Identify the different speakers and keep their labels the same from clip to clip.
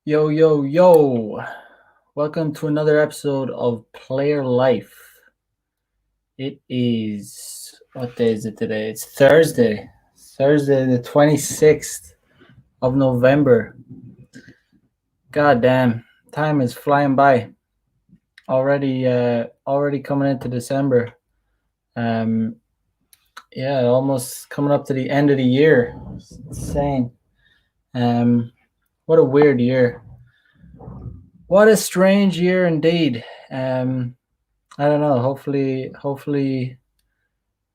Speaker 1: Yo, yo, yo. Welcome to another episode of Player Life. It is, what day is it today? It's Thursday. Thursday, the 26th of November. God damn, time is flying by. Already coming into December. Um, yeah, almost coming up to the end of the year. It's insane. What a weird year. What a strange year indeed. I don't know. Hopefully,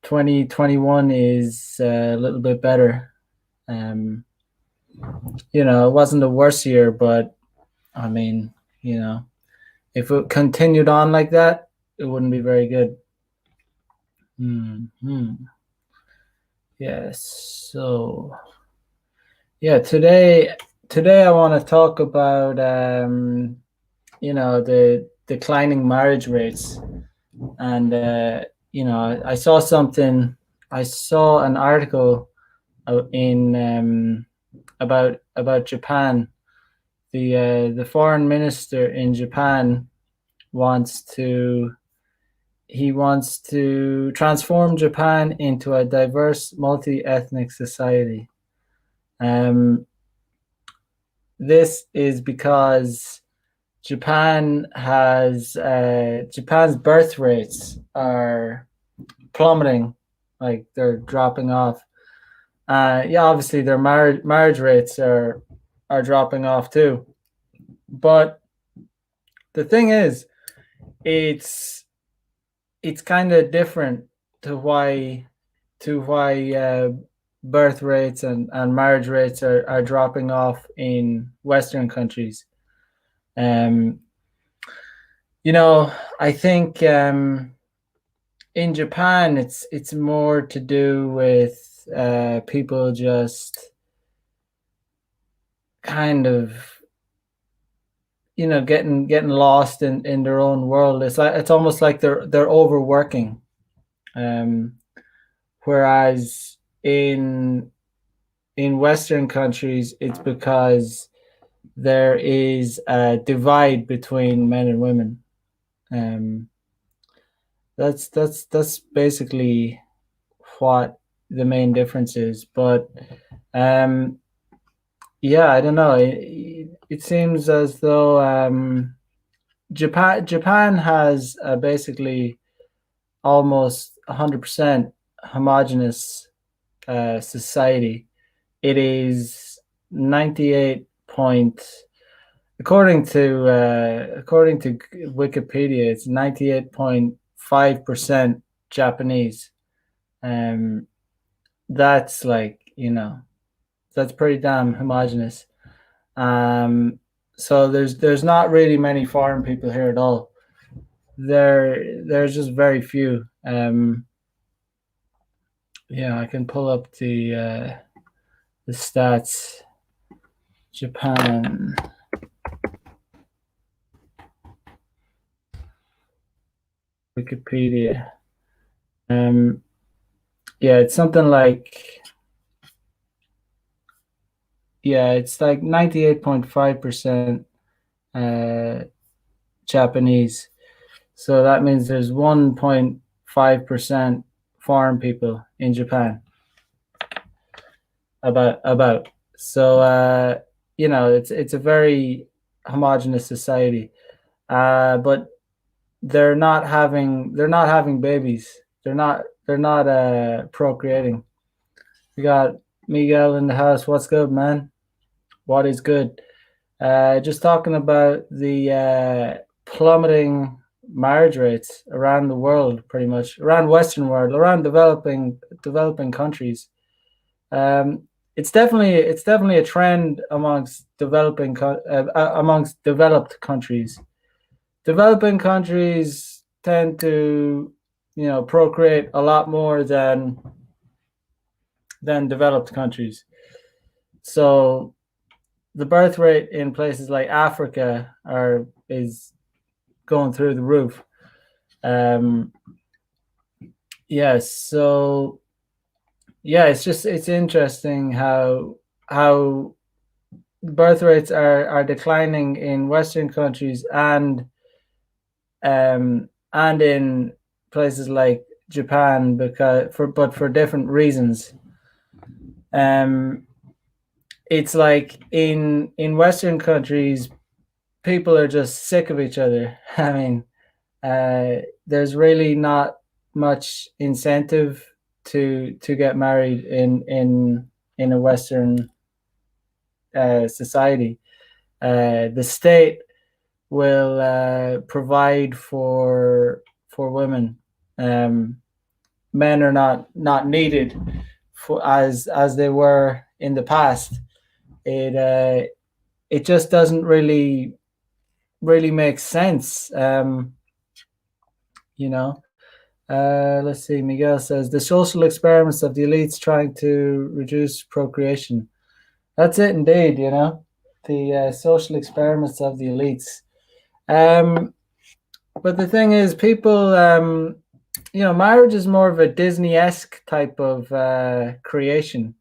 Speaker 1: 2021 is a little bit better. Um, it wasn't the worst year, but I mean, if it continued on like that, it wouldn't be very good. Hmm. Yes. So, yeah, today I want to talk about the declining marriage rates, and I saw something. I saw an article in about Japan. The foreign minister in Japan wants to he wants to transform Japan into a diverse, multi-ethnic society. Um, this is because Japan's birth rates are plummeting, like they're dropping off. Yeah, obviously their marriage rates are dropping off too. But the thing is, it's it's kind of different to why birth rates and marriage rates are dropping off in Western countries. Um, I think in Japan it's more to do with people just kind of getting lost in their own world. It's almost like they're overworking. Um, whereas in Western countries, it's because there is a divide between men and women. Um, that's basically what the main difference is. But um, yeah, I don't know. It seems as though Japan has basically almost 100% homogenous society. It is 98 point according to Wikipedia, it's 98.5% Japanese. Um, that's like that's pretty damn homogenous. So there's not really many foreign people here at all. There's just very few. Yeah, I can pull up the stats. Japan. Wikipedia. Um, yeah, it's something like it's like 98.5% uh, Japanese. So that means there's 1.5% foreign people in Japan. About. So it's a very homogenous society. But they're not having babies. They're not procreating. We got Miguel in the house. What's good, man? What is good? Just talking about the plummeting marriage rates around the world, pretty much around Western world, around developing countries. Um, it's definitely a trend amongst developed countries. Developing countries tend to, procreate a lot more than developed countries. So the birth rate in places like Africa is going through the roof. Um, yes, so yeah, it's interesting how birth rates are declining in Western countries and in places like Japan for different reasons. Um, it's like in Western countries, people are just sick of each other. I mean, there's really not much incentive to get married in a Western society. The state will provide for women. Um, Men are not needed for as they were in the past. It just doesn't really make sense. You know. Let's see. Miguel says the social experiments of the elites trying to reduce procreation. That's it, indeed. The social experiments of the elites. Um, but the thing is, people, marriage is more of a Disney-esque type of creation.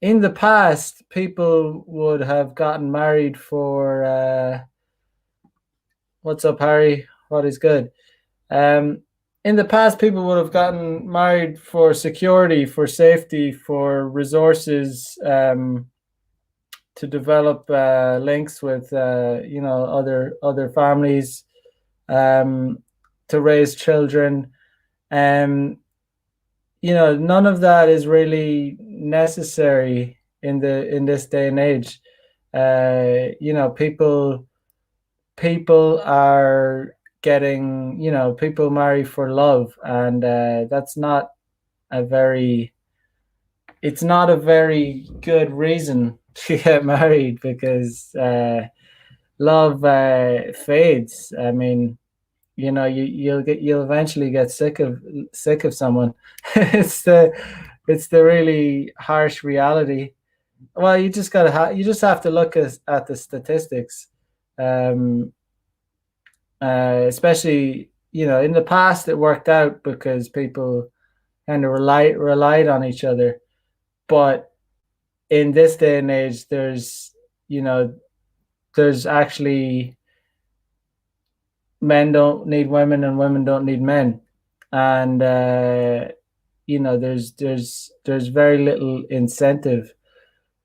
Speaker 1: In the past, people would have gotten married for what's up, Harry? What is good? In the past, people would have gotten married for security, for safety, for resources, to develop links with other families, to raise children. Um, None of that is really necessary in this day and age. People are getting, people marry for love, and that's not a very it's not a very good reason to get married, because love fades. I mean, you'll eventually get sick of someone. it's the it's the really harsh reality. Well, you just have to look at the statistics. um Especially, in the past it worked out because people kind of relied on each other. But in this day and age, you know there's actually, men don't need women and women don't need men. And there's very little incentive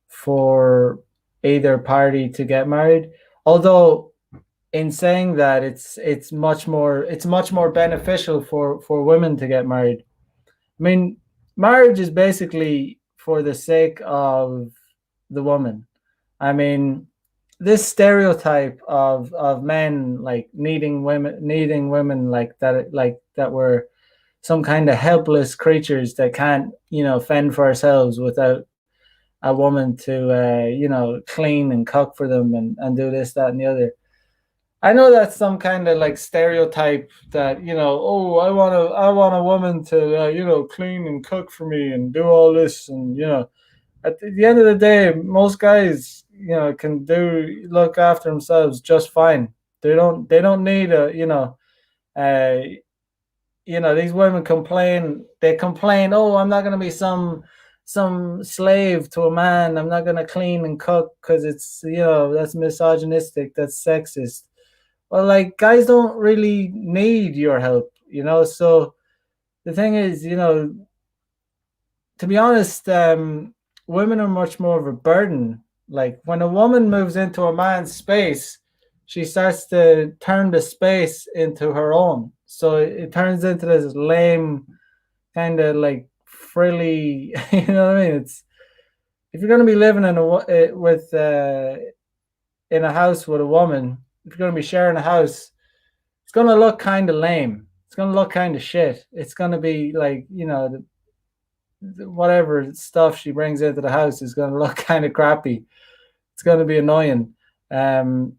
Speaker 1: for either party to get married. Although, in saying that, it's much more beneficial for women to get married. I mean, marriage is basically for the sake of the woman. I mean, this stereotype of men like needing women like that were some kind of helpless creatures that can't, fend for ourselves without a woman to clean and cook for them and do this, that, and the other. I know that's some kind of like stereotype that, oh, I want a woman to clean and cook for me and do all this. And at the end of the day, most guys, can look after themselves just fine. They don't need uh these women complain. They complain, oh, I'm not going to be some slave to a man. I'm not going to clean and cook because it's, that's misogynistic, that's sexist. Well, like, guys don't really need your help. So the thing is, to be honest, women are much more of a burden. Like, when a woman moves into a man's space, she starts to turn the space into her own. So it turns into this lame kind of like frilly. You know what I mean? It's If you're going to be living in a house with a woman, if you're going to be sharing a house, it's going to look kind of lame. It's going to look kind of shit. It's going to be like, whatever stuff she brings into the house is going to look kind of crappy. It's going to be annoying. Um,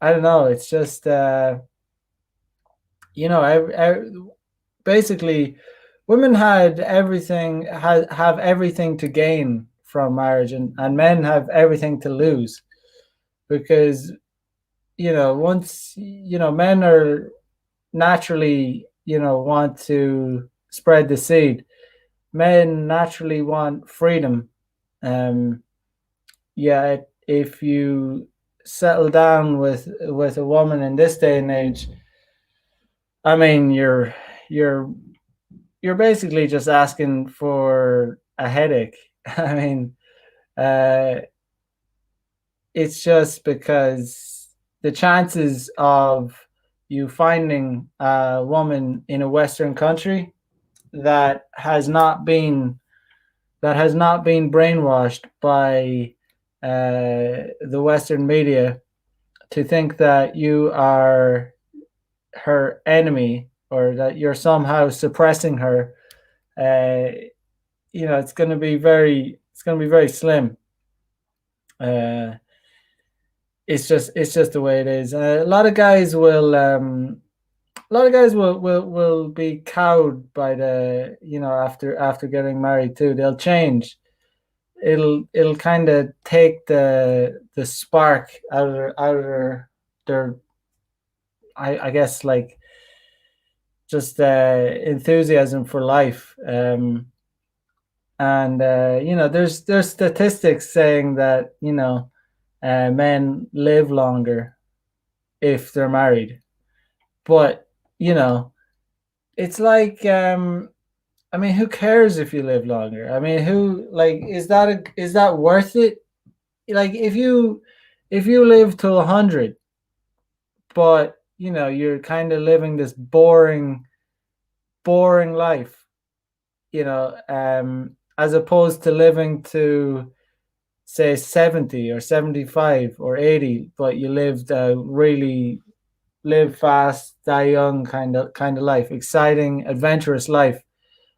Speaker 1: I don't know. It's just, basically, women have everything to gain from marriage, and men have everything to lose, because once men are naturally, want to spread the seed. Men naturally want freedom. Yeah, if you settle down with a woman in this day and age, I mean, you're you're basically just asking for a headache. I mean, uh, it's just because the chances of you finding a woman in a Western country that has not been brainwashed by the Western media to think that you are her enemy or that you're somehow suppressing her, uh, it's going to be very slim. Uh, it's just the way it is. A lot of guys will will be cowed by the after getting married too. They'll change. It'll kind of take the spark out of their I guess like just enthusiasm for life. And there's statistics saying that men live longer if they're married, but you know it's like I mean, who cares if you live longer? I mean, who like is that worth it? Like if you live to 100, but you're kind of living this boring life, as opposed to living to say 70 or 75 or 80, but you lived a really live fast, die young kind of life, exciting, adventurous life.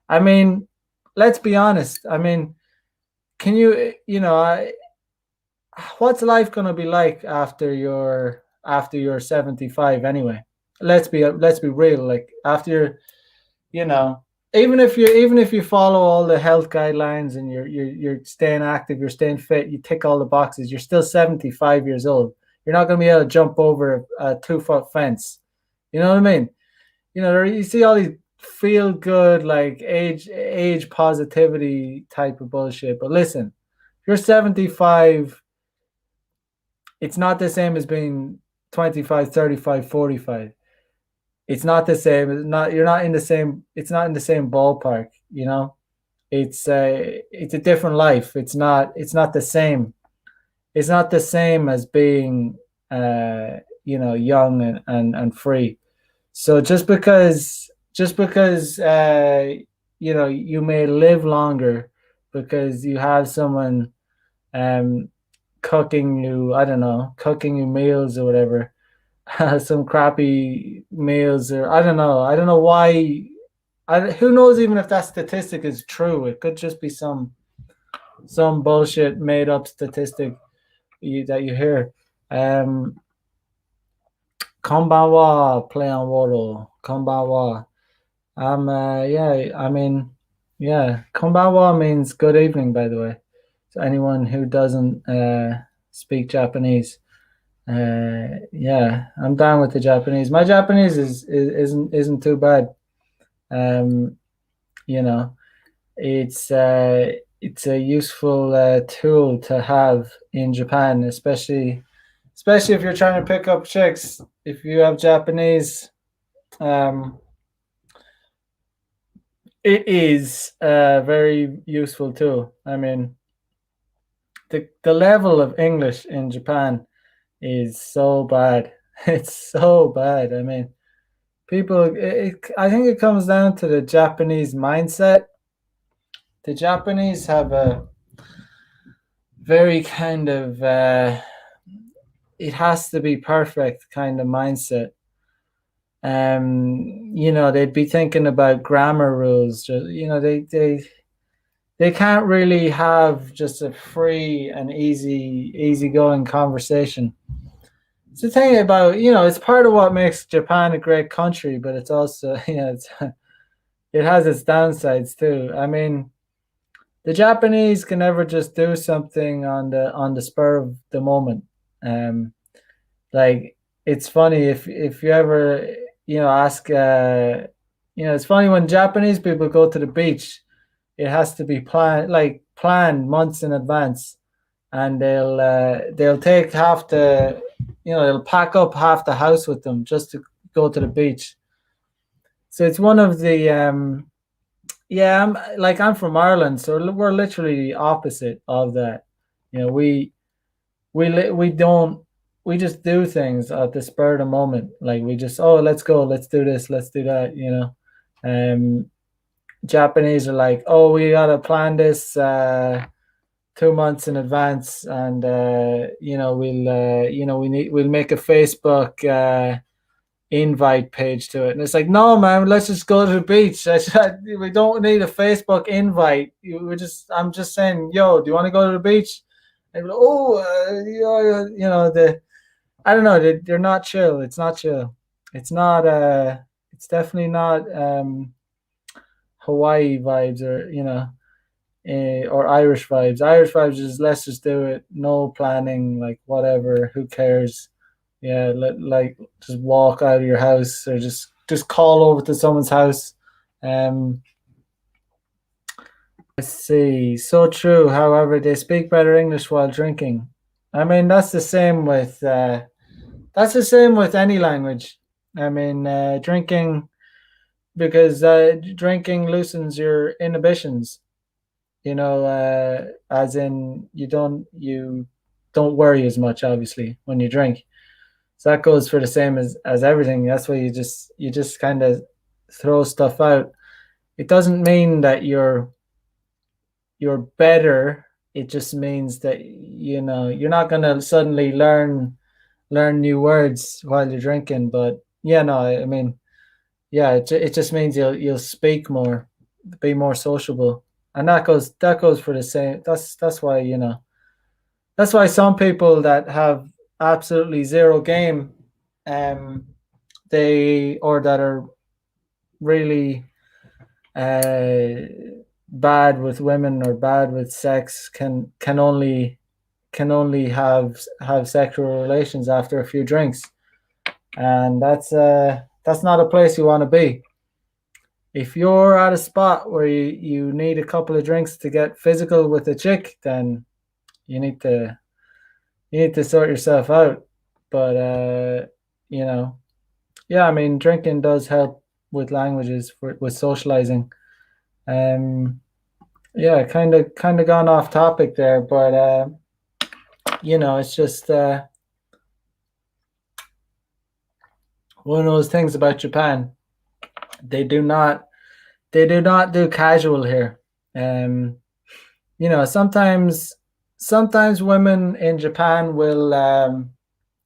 Speaker 1: I mean, let's be honest. I mean, can you what's life going to be like after you're 75 anyway? Let's be real. Like after you know, even if you follow all the health guidelines and you're staying active, you're staying fit, you tick all the boxes, you're still 75 years old. You're not going to be able to jump over a 2 foot fence. You know what I mean? You see all these feel good like age positivity type of bullshit. But listen, if you're 75, it's not the same as being 25, 35, 45. It's not the same. You're not in the same it's not in the same ballpark, you know? It's a different life. It's not the same. It's not the same as being young and free. So just because you may live longer because you have someone um cooking you, I don't know, cooking you meals or whatever, some crappy meals, or I don't know why. Who knows even if that statistic is true? It could just be some bullshit made up statistic that you hear. Um, Konbanwa, play on water. Konbanwa. Yeah, I mean, yeah, Konbanwa means good evening, by the way. To anyone who doesn't speak Japanese. Yeah, I'm down with the Japanese. My Japanese isn't too bad. Um, you know, it's a useful tool to have in Japan, especially if you're trying to pick up chicks. If you have Japanese, um, it is a very useful tool. I mean, the level of English in Japan is so bad. It's so bad. I mean, I think it comes down to the Japanese mindset. The Japanese have a very kind of it has to be perfect kind of mindset. They'd be thinking about grammar rules. They can't really have just a free and easygoing conversation. It's the thing about it's part of what makes Japan a great country, but it's also it has its downsides too. I mean, the Japanese can never just do something on the spur of the moment. Um, like it's funny if you ever ask it's funny when Japanese people go to the beach, it has to be planned months in advance, and they'll take half the, they'll pack up half the house with them just to go to the beach. So it's one of the yeah, I'm from Ireland, so we're literally the opposite of that. You know, we don't we just do things at the spur of the moment. Like we just, oh, let's go, let's do this, let's do that. Japanese are like, oh, we gotta plan this 2 months in advance, and we'll make a Facebook invite page to it, and it's like, no, man, let's just go to the beach. We don't need a Facebook invite. I'm just saying, yo, do you want to go to the beach? And like, oh, the I don't know, they're not chill. It's not chill. It's not it's definitely not Hawaii vibes, or or Irish vibes. Irish vibes is, let's just do it, no planning, like whatever, who cares? Yeah, like just walk out of your house, or just call over to someone's house. Um, let's see. So true. However, they speak better English while drinking. I mean, that's the same with any language. I mean, drinking, because drinking loosens your inhibitions. As in, you don't worry as much, obviously, when you drink. So that goes for the same as everything. That's why you just kind of throw stuff out. It doesn't mean that you're better. It just means that you're not gonna suddenly learn new words while you're drinking. But yeah, no, I mean, yeah, it just means you'll speak more, be more sociable, and that goes for the same. That's why that's why some people that have absolutely zero game, um, they or that are really uh, bad with women or bad with sex can only have sexual relations after a few drinks, and that's not a place you want to be. If you're at a spot where you need a couple of drinks to get physical with a chick, then you need to you need to sort yourself out. But yeah, I mean, drinking does help with languages, with socializing. Um, yeah, kind of gone off topic there, but it's just one of those things about Japan. They do not they do not do casual here. Um, sometimes women in Japan will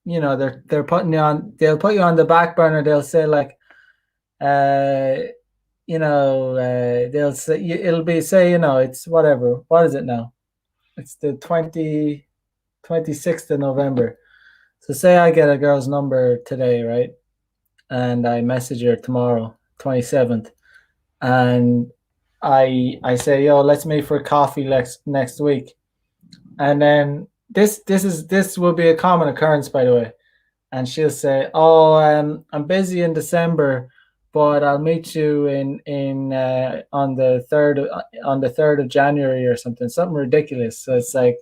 Speaker 1: they're putting you on they'll put you on the back burner. They'll say like, uh they'll say, it'll be, say, it's whatever. What is it now? It's the 26th of November. So say I get a girl's number today, right? And I message her tomorrow, 27th, and I say, yo, let's meet for coffee next week. And then this will be a common occurrence, by the way. And she'll say, oh, I'm busy in December, but I'll meet you in on the third of January, or something ridiculous. So it's like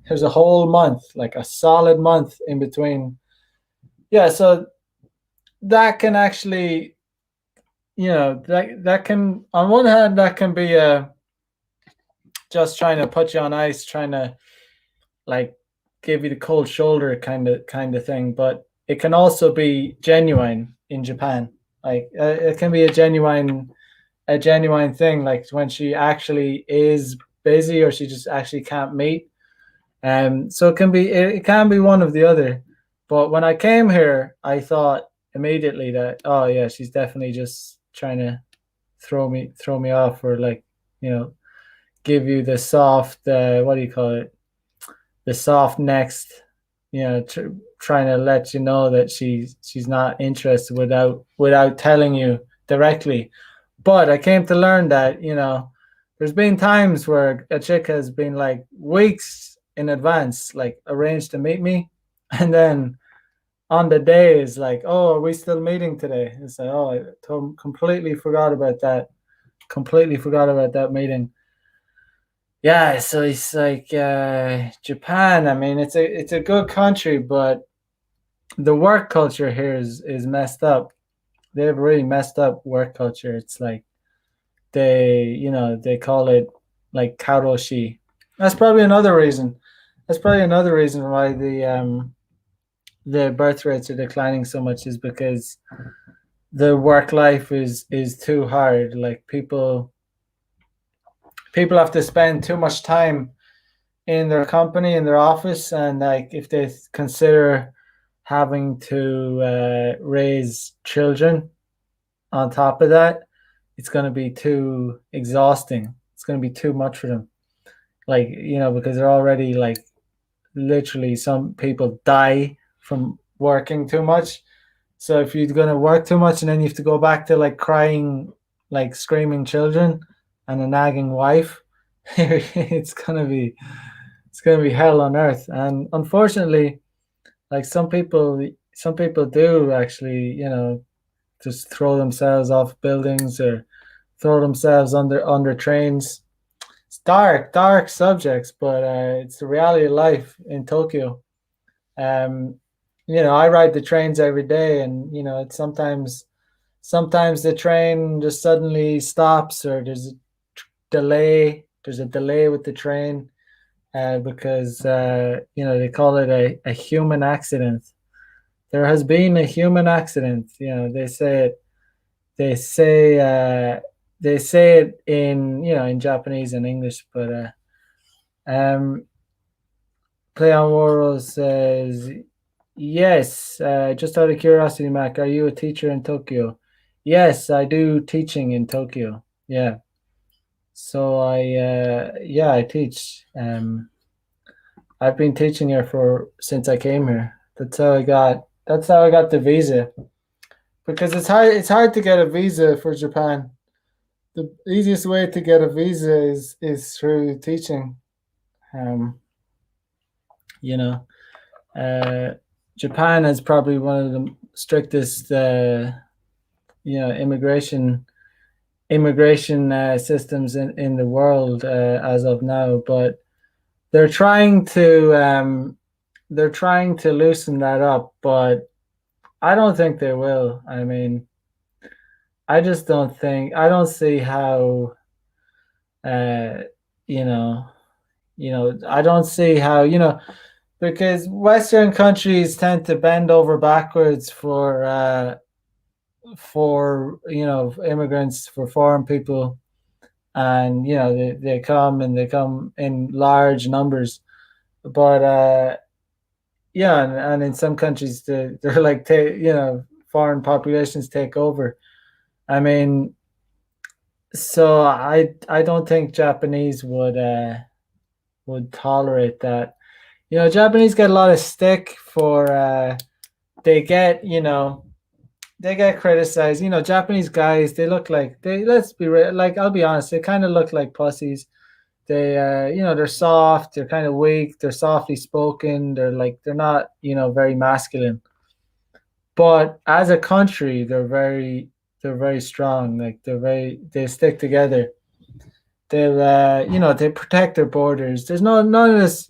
Speaker 1: there's a whole month, like a solid month in between. Yeah, so that can actually, that can, on one hand, that can be just trying to put you on ice, trying to like give you the cold shoulder kind of thing. But it can also be genuine in Japan. Like it can be a genuine thing, like when she actually is busy, or she just actually can't meet. So it can be one of the other. But when I came here, I thought immediately that, oh yeah, she's definitely just trying to throw me off, or like, you know give you the soft, what do you call it, the soft next, trying to let you know that she's not interested without telling you directly. But I came to learn that, there's been times where a chick has been like weeks in advance, like arranged to meet me, and then on the day is like, oh, are we still meeting today? It's like, oh, completely forgot about that. Completely forgot about that meeting. Yeah, so it's like Japan. I mean, it's a good country, but the work culture here is messed up. They have a really messed up work culture. It's like they call it like karoshi. That's probably another reason. That's probably another reason why the birth rates are declining so much is because the work life is too hard. Like people have to spend too much time in their company, in their office, and like if they consider having to raise children on top of that, it's going to be too exhausting. It's going to be too much for them. Like, because they're already like literally some people die from working too much. So if you're going to work too much and then you have to go back to like crying, like screaming children and a nagging wife, it's going to be hell on earth. And unfortunately, like some people do actually, just throw themselves off buildings or throw themselves under trains. It's dark subjects, but it's the reality of life in Tokyo. Um, I ride the trains every day, and it's sometimes the train just suddenly stops, or there's a delay. There's a delay with the train because they call it a human accident. There has been a human accident. They say they say it in Japanese and English, but um, Play on World says yes. Just out of curiosity, Mac, are you a teacher in Tokyo? Yes, I do teaching in Tokyo. Yeah. So I teach. I've been teaching here for since I came here. That's how I got the visa, because it's hard to get a visa for Japan. The easiest way to get a visa is through teaching. Um, you know, uh, Japan is probably one of the strictest, immigration systems in the world as of now. But they're trying to they're trying to loosen that up, but I don't think they will. I mean, I don't see how uh, you know I don't see how because Western countries tend to bend over backwards for immigrants, for foreign people, and they come in large numbers. But yeah, and in some countries they're like foreign populations take over. I mean, so I don't think Japanese would tolerate that. Japanese get a lot of stick for they get they get criticized. Japanese guys, they look like let's be real, like I'll be honest, they kind of look like pussies. They they're soft, they're kind of weak, they're softly spoken, they're not, very masculine. But as a country, they're very strong. Like they stick together. They protect their borders. There's none of this,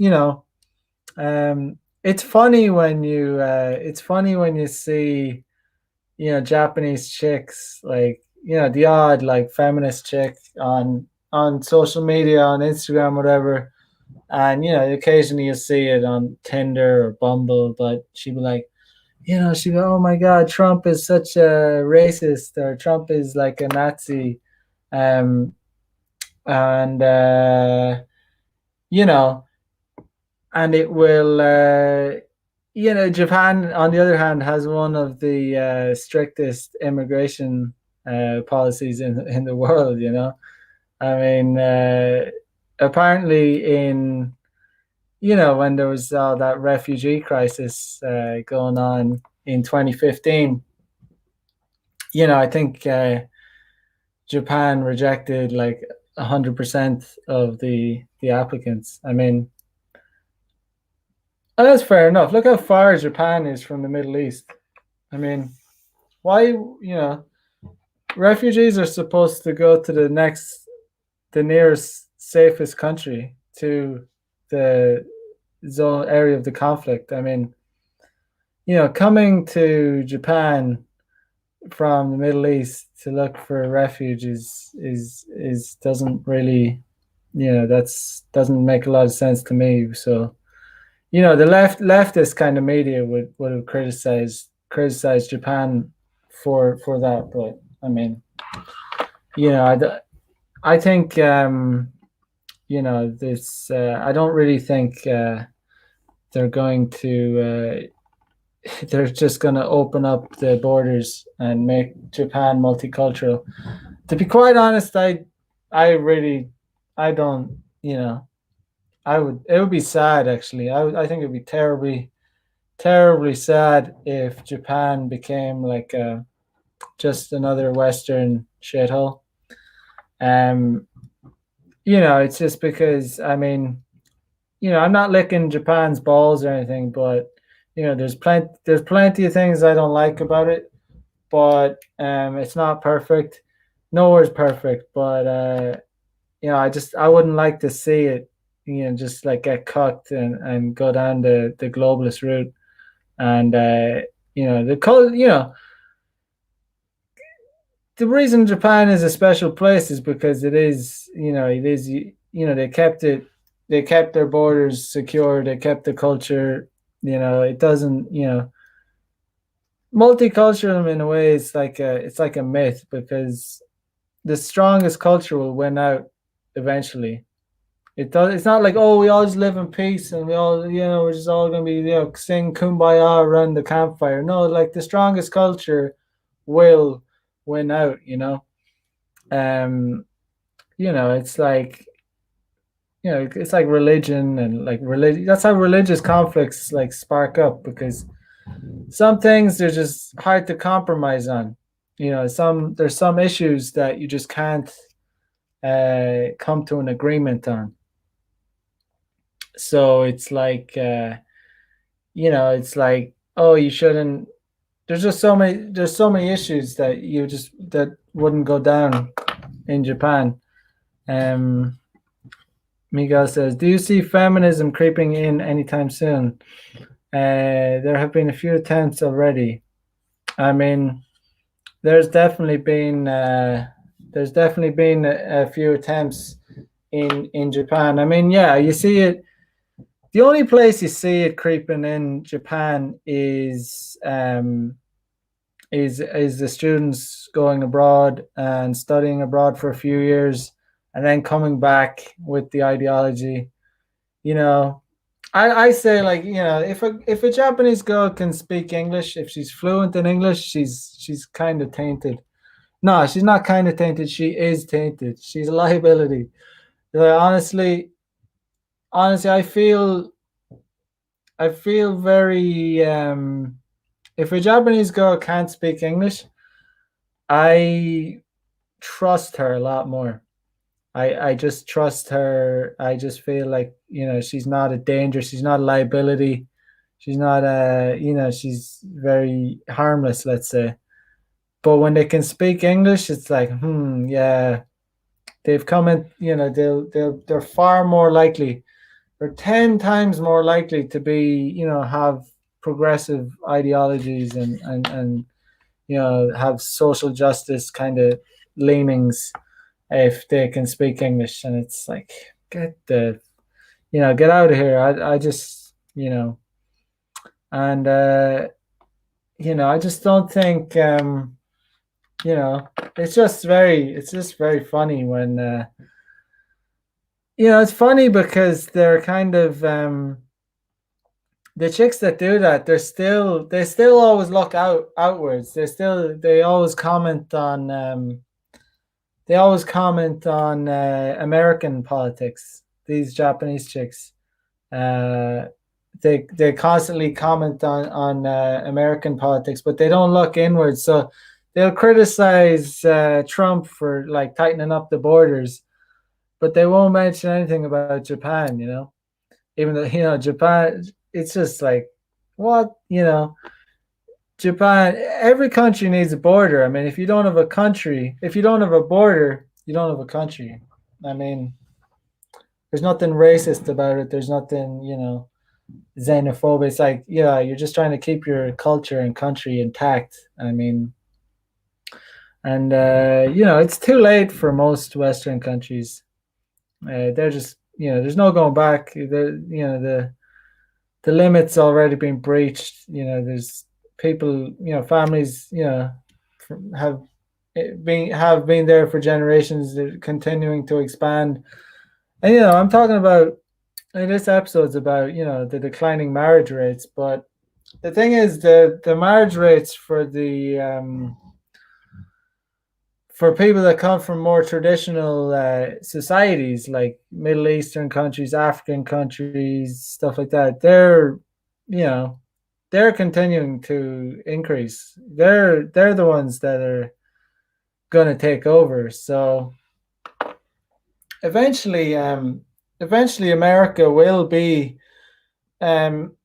Speaker 1: it's funny when you see Japanese chicks, like the odd like feminist chick on social media, on Instagram, whatever, and occasionally you see it on Tinder or Bumble, but she'd be like, she'd be, oh my God, Trump is such a racist, or Trump is like a Nazi, um, and you know, and it will. Japan, on the other hand, has one of the strictest immigration policies in the world. I mean, apparently when there was that refugee crisis going on in 2015, I think Japan rejected like 100% of the applicants. I mean, and that's fair enough. Look how far Japan is from the Middle East. I mean, why, refugees are supposed to go to the nearest safest country to the zone area of the conflict. I mean, coming to Japan from the Middle East to look for refuge is doesn't really, that's doesn't make a lot of sense to me. So, the leftist kind of media would have criticized Japan for that, but I mean, I think this I don't really think they're going to they're just going to open up the borders and make Japan multicultural. To be quite honest, I don't, it would be sad actually. I think it would be terribly sad if Japan became like just another Western shithole. It's just because I mean, I'm not licking Japan's balls or anything, but there's plenty of things I don't like about it, but it's not perfect. Nowhere's perfect, but I wouldn't like to see it, just like get cucked and go down the globalist route, and the reason Japan is a special place is because they kept their borders secure, they kept the culture, it doesn't, multicultural in a way it's like a myth because the strongest culture will win out eventually. It's not like, oh, we all just live in peace and we all, we're just all gonna be, sing kumbaya around the campfire. No, like the strongest culture will win out. Um, it's like it's like religion and like religion. That's how religious conflicts like spark up because some things are just hard to compromise on. There's some issues that you just can't come to an agreement on. So it's like, oh, you shouldn't. There's so many issues that wouldn't go down in Japan. Um, Miguel says, "Do you see feminism creeping in anytime soon?" There have been a few attempts already. I mean, there's definitely been a few attempts in Japan. I mean, yeah, you see it. The only place you see it creeping in Japan is the students going abroad and studying abroad for a few years and then coming back with the ideology. You know, I say like, if a Japanese girl can speak English, if she's fluent in English, she's kind of tainted. No, she's not kind of tainted. She is tainted. She's a liability. Honestly, I feel very if a Japanese girl can't speak English, I trust her a lot more. I just trust her. I just feel like, she's not a danger, she's not a liability. She's not she's very harmless, let's say. But when they can speak English, it's like, yeah, they've come in, they're far more likely, they're 10 times more likely to be, have progressive ideologies and have social justice kind of leanings if they can speak English. And it's like, get out of here. I just, and, I just don't think, it's just very funny when, it's funny because they're kind of, the chicks that do that, they still always look outwards. They always comment on, American politics. These Japanese chicks, uh, they constantly comment on American politics, but they don't look inwards. So they'll criticize Trump for like tightening up the borders, but they won't mention anything about Japan. Even though Japan, it's just like, what, Japan. Every country needs a border. I mean, if you don't have a border, you don't have a country. I mean, there's nothing racist about it. There's nothing, xenophobic. It's like, yeah, you're just trying to keep your culture and country intact. I mean, and it's too late for most Western countries. They're just, there's no going back. The limit's already been breached. There's people, families, have been there for generations. They're continuing to expand, and I'm talking about. This episode's about the declining marriage rates, but the thing is the marriage rates for people that come from more traditional societies like Middle Eastern countries, African countries, stuff like that, you know, they're continuing to increase. They're the ones that are going to take over. So eventually, eventually, America will be um,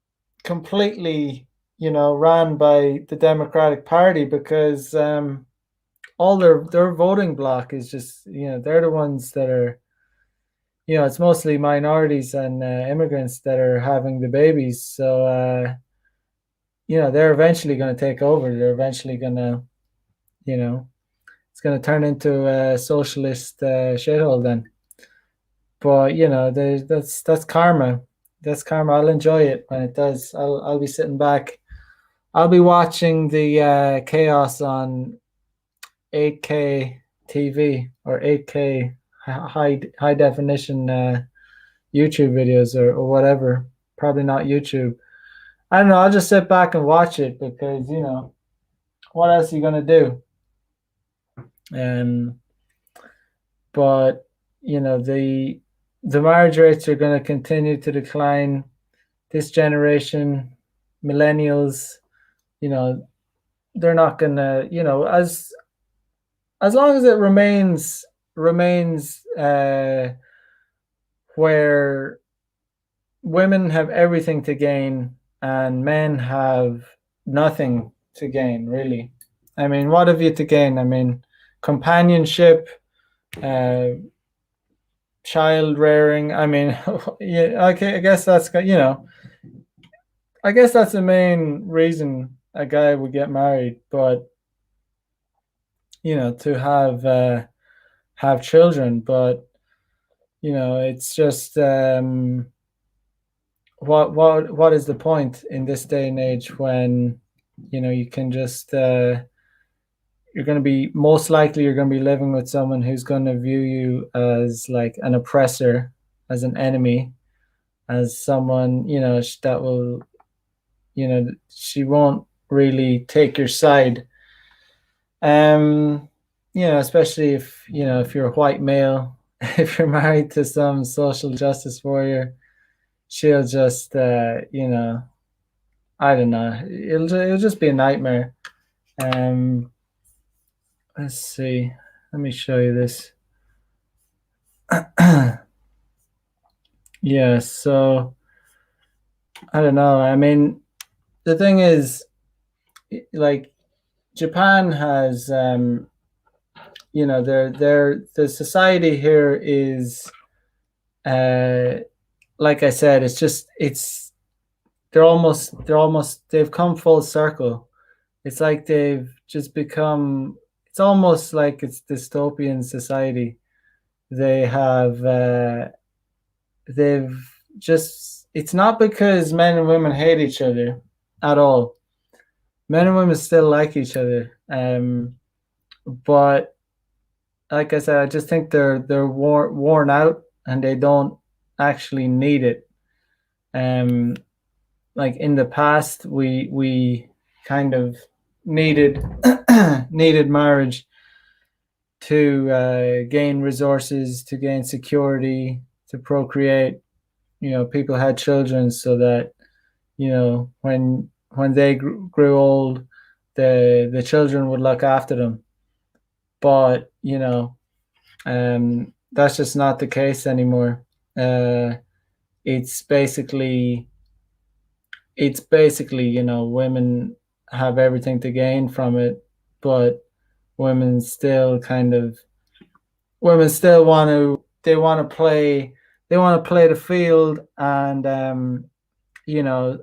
Speaker 1: completely, ran by the Democratic Party because all their voting bloc is just they're the ones that are it's mostly minorities and immigrants that are having the babies. So they're eventually going to take over. They're eventually going to you know it's going to turn into a socialist shithole then. But that's karma. That's karma. I'll enjoy it when it does. I'll be sitting back. I'll be watching the chaos on 8K TV or 8K high definition YouTube videos or whatever. Probably not YouTube. I don't know. I'll just sit back and watch it because what else are you gonna do? Um, but the marriage rates are going to continue to decline. This generation, millennials, you know, they're not going to, as long as it remains where women have everything to gain and men have nothing to gain, really. I mean, what have you to gain? I mean, companionship, uh, child rearing. I mean, yeah, okay, I guess that's I guess that's the main reason a guy would get married, but to have children, but it's just what is the point in this day and age when you can just you're going to be most likely you're going to be living with someone who's going to view you as like an oppressor, as an enemy, as someone that will she won't really take your side. Especially if you're a white male, if you're married to some social justice warrior, she'll just I don't know, it'll just be a nightmare. Let's see, let me show you this. Yeah, so I don't know. I mean, the thing is, like, Japan has the society here is like I said, they've come full circle. It's like they've just become, it's almost like it's dystopian society. They have they've just, it's not because men and women hate each other at all. Men and women still like each other. But like I said, I just think they're worn out and they don't actually need it. Like in the past, we kind of needed needed marriage to gain resources, to gain security, to procreate. People had children so that when they grew old, the children would look after them. But that's just not the case anymore. Uh, it's basically women have everything to gain from it, but women still kind of women still want to they want to play they want to play the field and you know,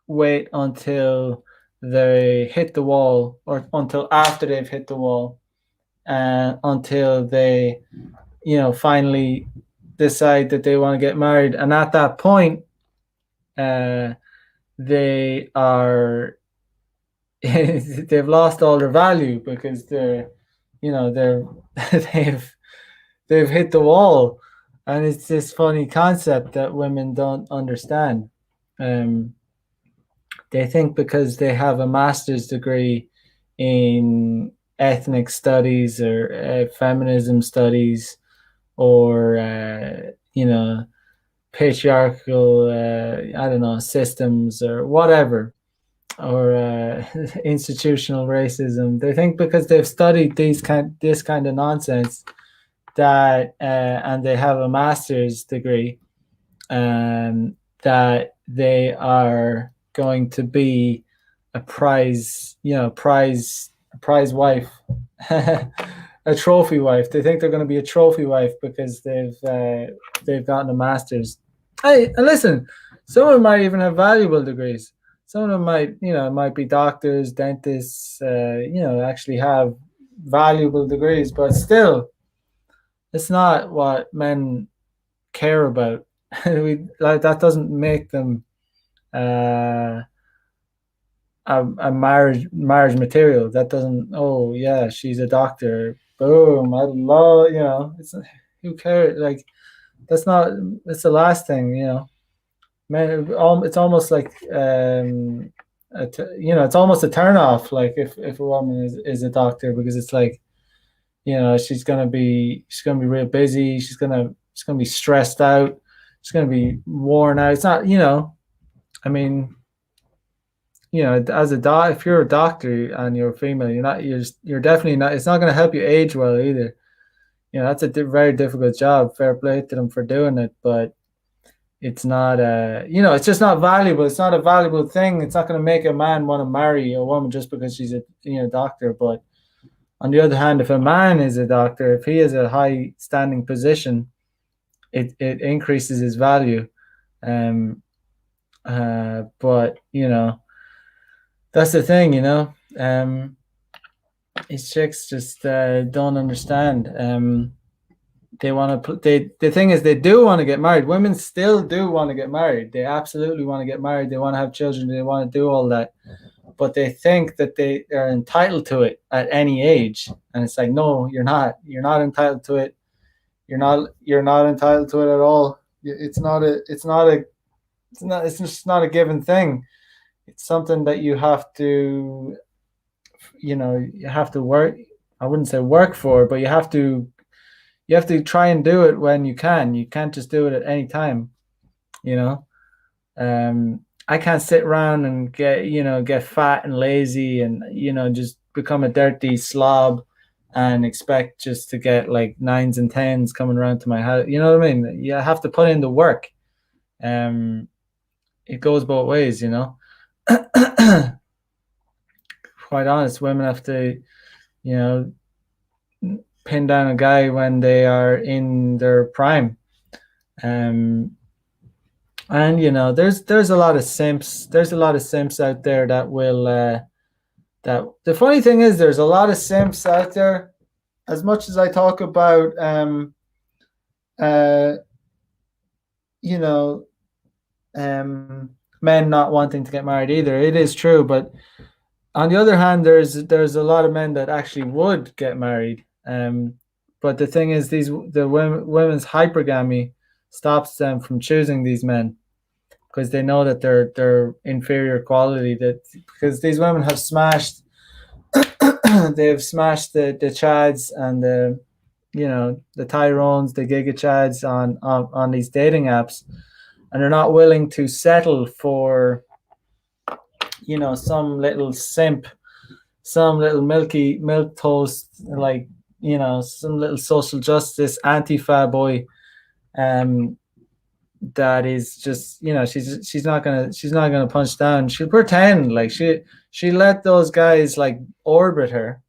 Speaker 1: wait until they hit the wall, or until after they've hit the wall, and until they, you know, finally decide that they want to get married. And at that point, uh, they are they've lost all their value because they're, you know, they're they've hit the wall. And it's this funny concept that women don't understand. um, they think because they have a master's degree in ethnic studies or feminism studies, or you know, patriarchal I don't know, systems or whatever, or institutional racism. They think because they've studied this kind of nonsense, that and they have a master's degree, that they are going to be a prize, you know, a prize wife, a trophy wife. They think they're going to be a trophy wife because they've gotten a master's. Hey, and listen, some of them might even have valuable degrees. Some of them might, you know, might be doctors, dentists, you know, actually have valuable degrees, but still, it's not what men care about. Like, that doesn't make them uh, a marriage material. That doesn't. Oh yeah, she's a doctor. Boom! I love, you know. It's, who cares? Like, that's not. It's the last thing, you know. Man, it's almost like you know, it's almost a turn off. Like, if a woman is a doctor, because it's like, you know, she's gonna be real busy. She's gonna be stressed out. She's gonna be worn out. It's not, you know. I mean, you know, as a doc, if you're a doctor and you're a female, you're definitely not. It's not gonna help you age well either. You know, that's a very difficult job. Fair play to them for doing it, but it's not. You know, it's just not valuable. It's not a valuable thing. It's not gonna make a man want to marry a woman just because she's a, you know, doctor. But on the other hand, if a man is a doctor, if he has a high standing position, it increases his value. Um, but you know, that's the thing, you know. These chicks just don't understand. They want to. The thing is, they do want to get married. Women still do want to get married. They absolutely want to get married. They want to have children. They want to do all that. But they think that they are entitled to it at any age, and it's like, no, you're not. You're not entitled to it. You're not. You're not entitled to it at all. It's not a. It's not a. It's not. It's just not a given thing. It's something that you have to, you know, you have to work. I wouldn't say work for, but you have to try and do it when you can. You can't just do it at any time, you know. I can't sit around and get, you know, get fat and lazy and, you know, just become a dirty slob and expect just to get like nines and tens coming around to my house. You know what I mean? You have to put in the work. Um, it goes both ways, you know. Quite honest, women have to, you know, pin down a guy when they are in their prime. Um, and you know, there's a lot of simps. There's a lot of simps out there that will. That the funny thing is, there's a lot of simps out there. As much as I talk about, uh, you know, men not wanting to get married either, it is true. But on the other hand, there's a lot of men that actually would get married. But the thing is, women's hypergamy stops them from choosing these men because they know that they're inferior quality. That because these women have smashed, they've smashed the Chads and the, you know, the Tyrones, the Giga Chads on these dating apps, and they're not willing to settle for, you know, some little simp, some little milk toast, like, you know, some little social justice anti-fa boy, um, that is just, you know, she's not gonna punch down. She'll pretend like she let those guys like orbit her,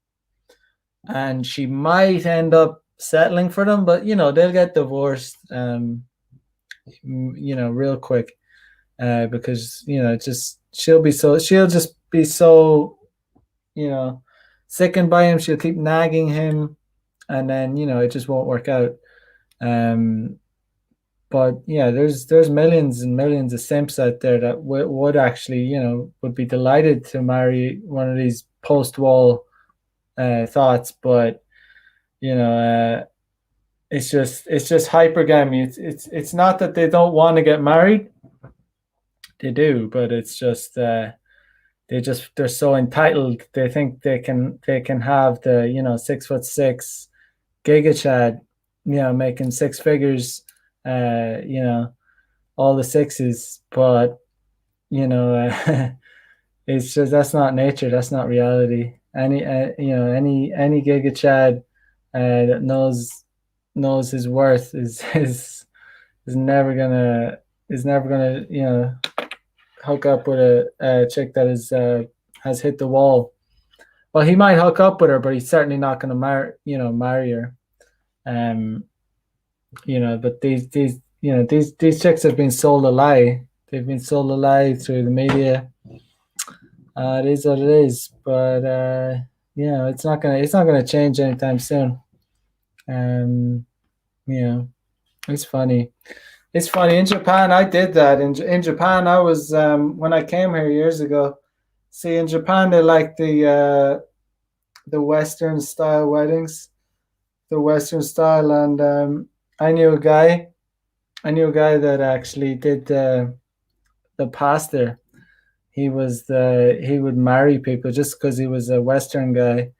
Speaker 1: and she might end up settling for them, but you know, they'll get divorced. real quick, because just she'll just be so you know sickened by him. She'll keep nagging him, and then it just won't work out. Um, but yeah, there's millions and millions of simps out there that would actually would be delighted to marry one of these post-wall thoughts, but you know. It's just hypergamy. It's not that they don't want to get married. They do, but it's just they're so entitled. They think they can have the 6'6" Giga Chad, making six figures, all the sixes, but it's just that's not nature. That's not reality. Any Giga Chad that knows his worth is never gonna hook up with a chick that has hit the wall. Well, he might hook up with her, but he's certainly not gonna marry her. Um, but these chicks have been sold a lie. They've been sold a lie through the media. It is what it is, but it's not gonna change anytime soon. Um, it's funny. It's funny. In Japan, I did that. In Japan, I was when I came here years ago. See, in Japan, they like the Western style weddings, the Western style, and I knew a guy. I knew a guy that actually did the pastor. He would marry people just because he was a Western guy,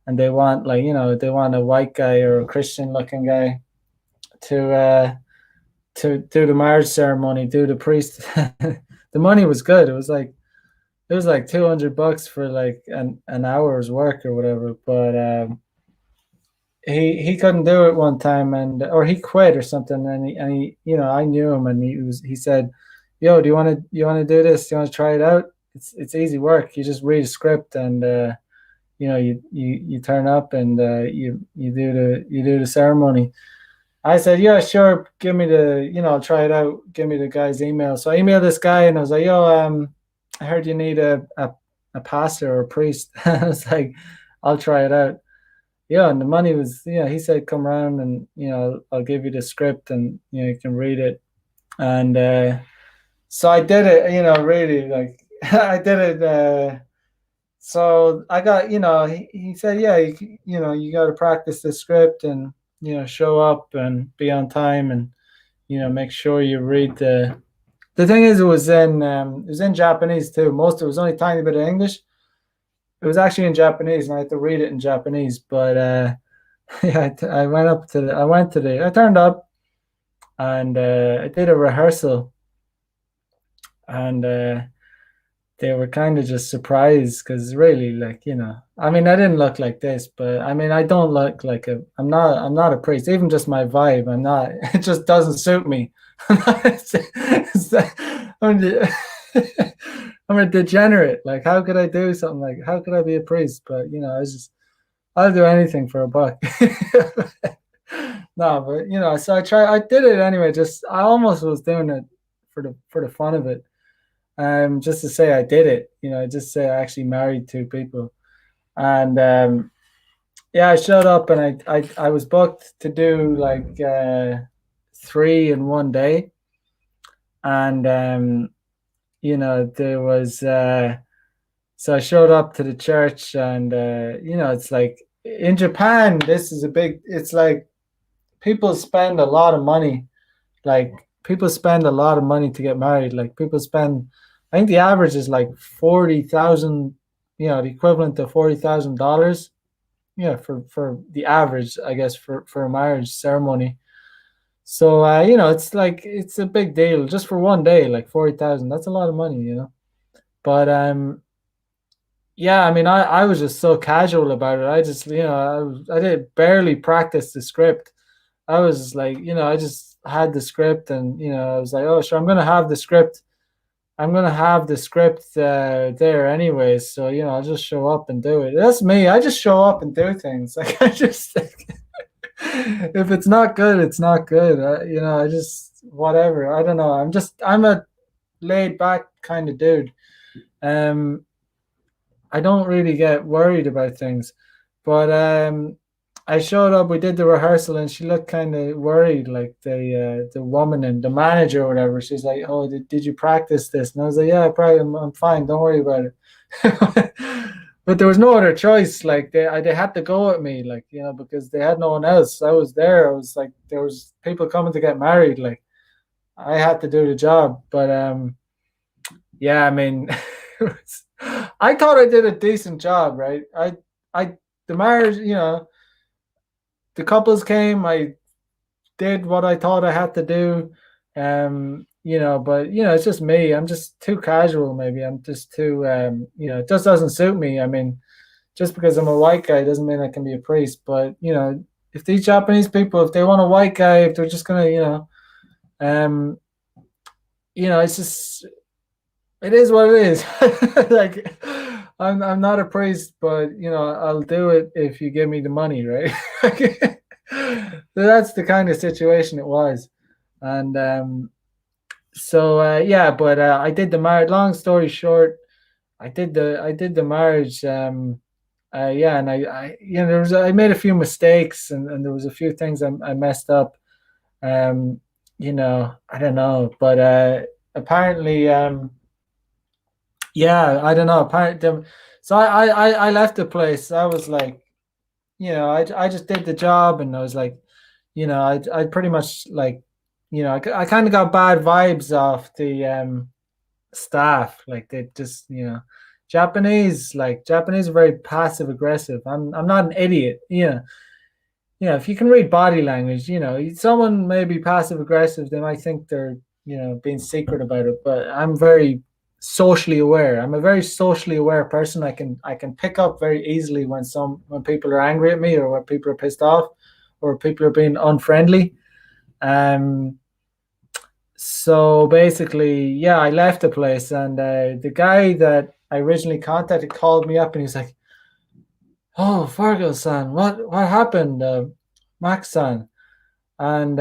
Speaker 1: and they want they want a white guy or a Christian looking guy to do the marriage ceremony, do the priest. The money was good. It was like $200 for like an hour's work or whatever. But he couldn't do it one time, or he quit or something. And he I knew him, and he said, "Yo, do you want to do this? Do you want to try it out? It's easy work. You just read a script and." You turn up and you do the ceremony. I said, yeah, sure. Give me I'll try it out. Give me the guy's email. So I emailed this guy and I was like, yo, I heard you need a pastor or a priest. I was like, I'll try it out. Yeah, and the money was, he said, come around and, I'll give you the script and, you can read it. And so I did it, really, like, I did it. So I got, he said, yeah, you got to practice the script and, show up and be on time and, make sure you read the thing is, it was in Japanese too. Most, it was only a tiny bit of English. It was actually in Japanese and I had to read it in Japanese. But, yeah, I turned up and, I did a rehearsal and, they were kind of just surprised because really, like, I mean, I didn't look like this, but I mean, I don't look like I'm not a priest. Even just my vibe, I'm not. It just doesn't suit me. I'm, I'm a degenerate. Like, how could I do something like? How could I be a priest? But I'll do anything for a buck. No, but so I did it anyway. Just I almost was doing it for the fun of it. Just to say I did it, just say I actually married two people. And yeah, I showed up and I was booked to do like three in one day. And there was so I showed up to the church and it's like in Japan, this is it's like people spend a lot of money. Like people spend a lot of money to get married. Like people spend, I think the average is like 40,000, the equivalent to $40,000. Yeah, for the average, I guess, for a marriage ceremony. So it's like it's a big deal just for one day, like 40,000. That's a lot of money. But yeah, I mean, I was just so casual about it. I just I did barely practice the script. I was just like, I just had the script and, I was like, oh, sure, I'm going to have the script. I'm going to have the script there anyways. So, I'll just show up and do it. That's me. I just show up and do things. Like, If it's not good, it's not good. I just whatever. I don't know. I'm a laid back kind of dude. Um, I don't really get worried about things, but I showed up. We did the rehearsal, and she looked kind of worried, like the woman and the manager or whatever. She's like, "Oh, did you practice this?" And I was like, "Yeah, probably. I'm fine. Don't worry about it." But there was no other choice. Like they had to go at me, like because they had no one else. I was there. I was like, there was people coming to get married. Like I had to do the job. But yeah, I mean, I thought I did a decent job, right? I, the marriage, the couples came. I did what I thought I had to do. But it's just me. I'm just too casual. Maybe I'm just too. It just doesn't suit me. I mean, just because I'm a white guy doesn't mean I can be a priest. But if these Japanese people, if they want a white guy, if they're just gonna, um, it's just it is what it is. Like I'm not a priest, but I'll do it if you give me the money, right? So that's the kind of situation it was, and yeah. But I did the marriage. Long story short, I did the marriage. Yeah, and I made a few mistakes, and there was a few things I messed up. Um, I don't know, but apparently, yeah, I don't know. Apparently, so I left the place. I was like, I just did the job, and I was like, I pretty much like, I kind of got bad vibes off the staff. Like they just, Japanese are very passive aggressive. I'm not an idiot. If you can read body language, someone may be passive aggressive. They might think they're, being secret about it. But I'm very socially aware. I'm a very socially aware person. I can pick up very easily when people are angry at me, or when people are pissed off, or people are being unfriendly. Um. So basically, yeah, I left the place, and the guy that I originally contacted called me up, and he's like, "Oh, Fargo-san, what happened, Max-san?" And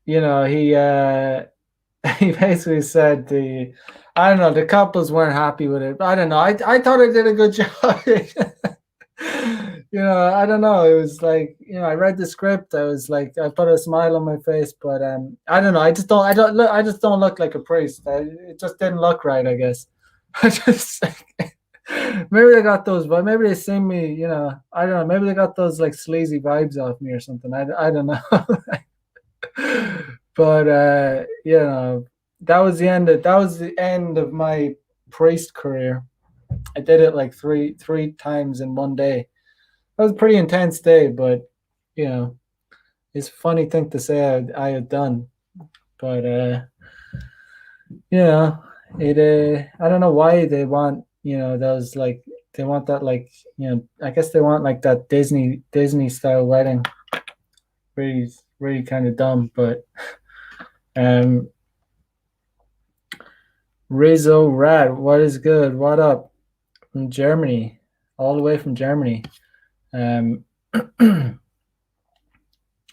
Speaker 1: he he basically said I don't know, the couples weren't happy with it. I don't know. I thought I did a good job. I don't know. It was like, I read the script. I was like, I put a smile on my face, but I don't know. I just don't look like a priest. It just didn't look right, I guess. I just maybe they got those, but maybe they see me, I don't know. Maybe they got those like sleazy vibes off me or something. I don't know. But that was the end of my priest career. I did it like three times in one day. That was a pretty intense day, but you know, it's a funny thing to say I had done. But you know, I don't know why they want, those like they want that, like, I guess they want like that Disney style wedding. Really really kind of dumb, but um Rizzo Rad, what is good? What up from Germany? All the way from Germany. Um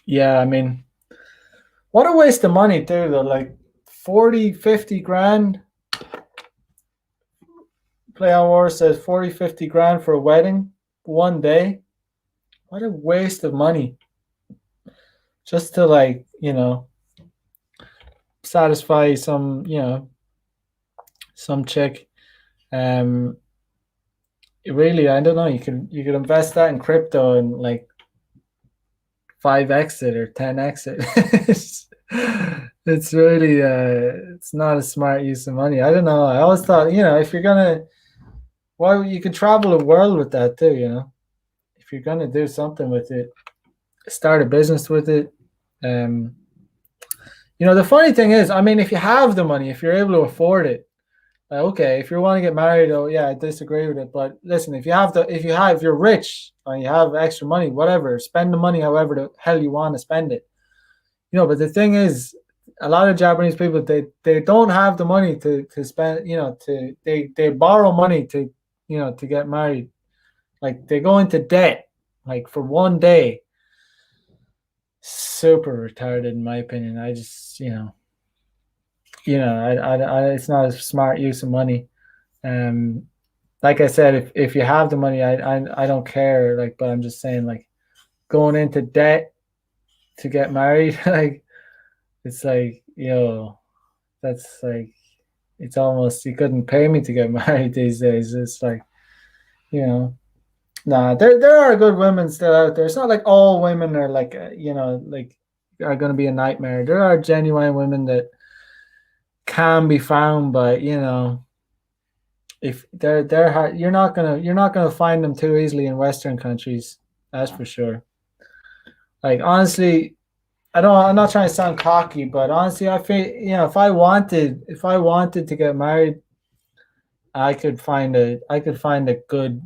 Speaker 1: yeah, I mean, what a waste of money too though. Like 40, 50 grand. Play on War says 40, 50 grand for a wedding one day. What a waste of money. Just to, like, satisfy some chick. Um really, I don't know. You could invest that in crypto and like 5x it or 10x it. It's really it's not a smart use of money. I don't know. I always thought, if you're gonna, well, you could travel the world with that too, if you're gonna do something with it, start a business with it. Um, the funny thing is, I mean, if you have the money, if you're able to afford it, okay, if you want to get married, oh yeah, I disagree with it. But listen, if you're rich and you have extra money, whatever, spend the money however the hell you want to spend it. But the thing is, a lot of Japanese people, they don't have the money to spend. They borrow money to get married. Like they go into debt, like for one day. super retarded in my opinion. I just, it's not a smart use of money. Um, like I said, if you have the money, I don't care. Like, but I'm just saying, like, going into debt to get married, like, it's like, that's like, it's almost you couldn't pay me to get married these days. It's like, you know, nah, there are good women still out there. It's not like all women are like, like are going to be a nightmare. There are genuine women that can be found, but if they're hard, you're not gonna find them too easily in Western countries. That's for sure. Like honestly, I'm not trying to sound cocky, but honestly, I feel if I wanted to get married, I could find a good,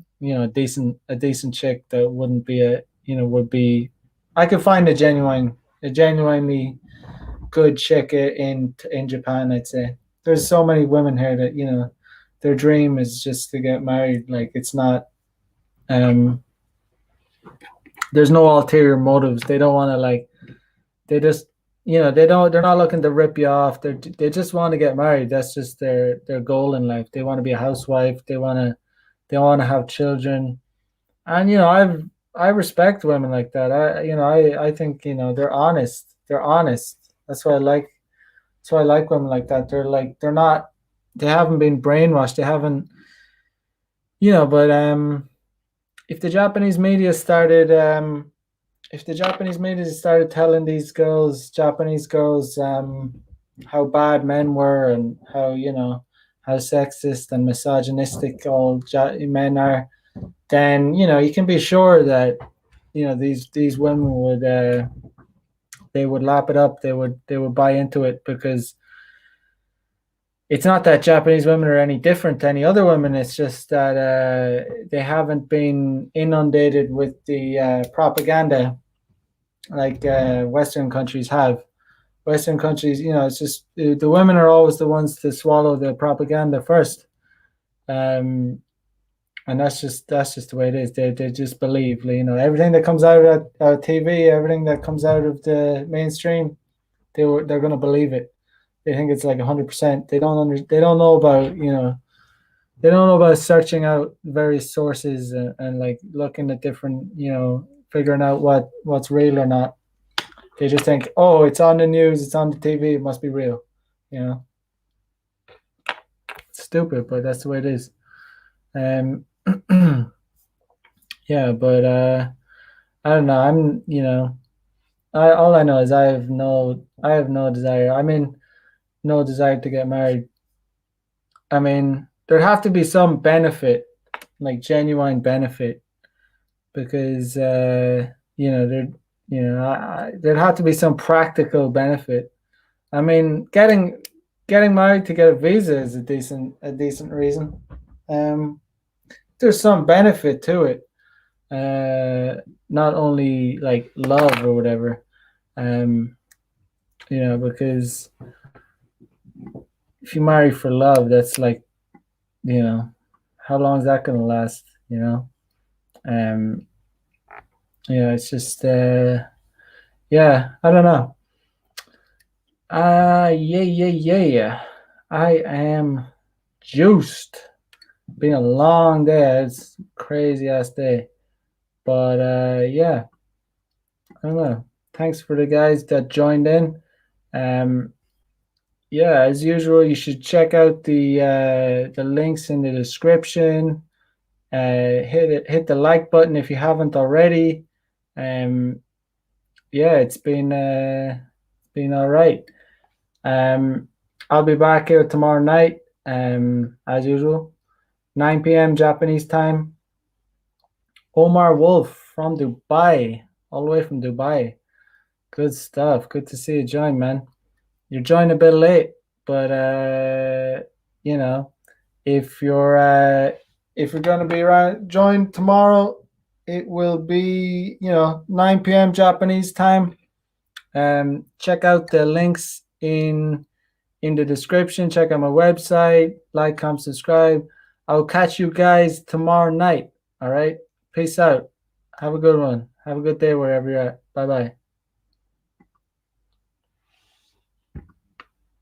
Speaker 1: decent chick that wouldn't be would be. I could find a genuinely good chick in Japan. I'd say there's so many women here that their dream is just to get married. Like it's not. Um, there's no ulterior motives. They don't want to like. They just they don't. They're not looking to rip you off. They just want to get married. That's just their goal in life. They want to be a housewife. They want to have children. And I respect women like that. I think they're honest. They're honest. That's why I like. That's why I like women like that. They're not. They haven't been brainwashed. They haven't. But if the Japanese media started if the Japanese media started telling these Japanese girls, how bad men were and how sexist and misogynistic all men are, then you can be sure that these women would they would lap it up. They would buy into it because it's not that Japanese women are any different to any other women. It's just that they haven't been inundated with the propaganda like Western countries have. Western countries, it's just the women are always the ones to swallow the propaganda first, and that's just the way it is. They just believe, everything that comes out of TV, everything that comes out of the mainstream, they're gonna believe it. They think it's like 100%. They don't know about they don't know about searching out various sources and like looking at different figuring out what's real or not. They just think, oh, it's on the news, it's on the TV, it must be real. You know, it's stupid, but that's the way it is. Um, yeah, but I don't know. All I know is I have no desire. I mean, no desire to get married. I mean, there'd have to be some benefit, like genuine benefit, because there'd have to be some practical benefit. I mean, getting married to get a visa is a decent reason. Um, there's some benefit to it. Not only like love or whatever. Um, because if you marry for love, that's like, how long is that gonna last? Um, it's just yeah, I don't know. Yeah. I am juiced. Been a long day. It's a crazy ass day. But yeah, I don't know. Thanks for the guys that joined in. Um, yeah, as usual, you should check out the links in the description. Hit the like button if you haven't already. Um, yeah, it's been all right. Um, I'll be back here tomorrow night. As usual, 9 p.m. Japanese time. Omar Wolf from Dubai, all the way from Dubai. Good stuff. Good to see you join, man. You joined a bit late, but you know, if you're uh, if you're gonna be around, join tomorrow. It will be 9 p.m. Japanese time. Check out the links in the description. Check out my website. Like, comment, subscribe. I'll catch you guys tomorrow night. All right. Peace out. Have a good one. Have a good day wherever you're at. Bye bye.